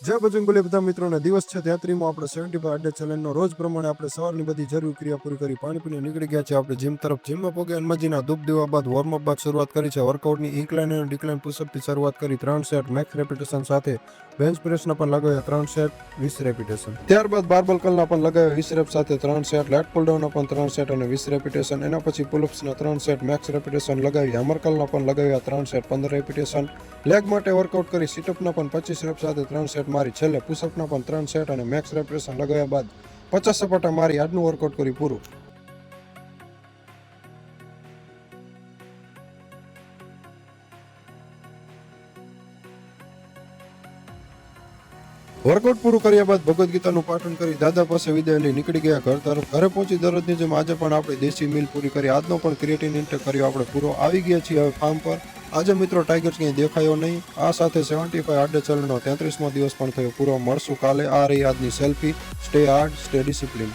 જય બજરંગબલી બધા મિત્રોને દિવસ છે 33મો આપણે 75 આડે ચેલેન્જનો રોજ પ્રમાણે આપણે સવારની બધી જરૂરી ક્રિયા પૂરી કરી પાણી પીને નીકળી ગયા છે આપણે જીમ તરફ. જીમમાં પોગે હનુમાનજીના ધૂપ દેવા બાદ વોર્મઅપ બાદ શરૂઆત કરી છે વર્કઆઉટની. ઇન્ક્લાઇન અને ડિક્લાઇન પુશઅપથી શરૂઆત કરી 3 સેટ મેક્સ રેપિટેશન સાથે બેન્ચ પ્રેસના પણ લગાવ્યા 3 સેટ 20 રેપિટેશન. ત્યારબાદ બાર્બલ કર્લના પણ લગાવ્યા 20 રેપ સાથે 3 સેટ, લેટ પુલ ડાઉનના પણ 3 સેટ અને 20 રેપિટેશન. એના પછી પુલઅપ્સના 3 સેટ મેક્સ રેપિટેશન લગાવી હેમર કર્લના પણ લગાવ્યા 3 સેટ 15 રેપિટેશન. લેગ માટે વર્કઆઉટ કરી સીટઅપના પણ 25 રેપ સાથે 3 સેટ મારી છેલ્લે પુશઅપના પણ 3 સેટ અને મેક્સ રેપિટેશન લગાવ્યા બાદ 50 સપાટા મારી આજનું વર્કઆઉટ કરી પૂરું. વર્કઆઉટ પૂરું કર્યા બાદ ભગવદ્ ગીતાનું પાઠન કરી દાદા પાસે વિદાય લઈ નીકળી ગયા ઘર તરફ. ઘરે પહોંચી દરરોજની જેમ આજે પણ આપણે દેશી મિલ પૂરી કરી. આજનો પણ ક્રિએટિન ઇન્ટેક કર્યો આપણે પૂરો. આવી ગયા છીએ હવે ફાર્મ પર. આજે મિત્રો ટાઈગર્સ ક્યાંય દેખાયો નહીં. આ સાથે 75 આડે ચેલેન્જનો 33મો દિવસ પણ થયો પૂરો. મળશું કાલે. આ રહી આજની selfie. Stay hard, stay discipline.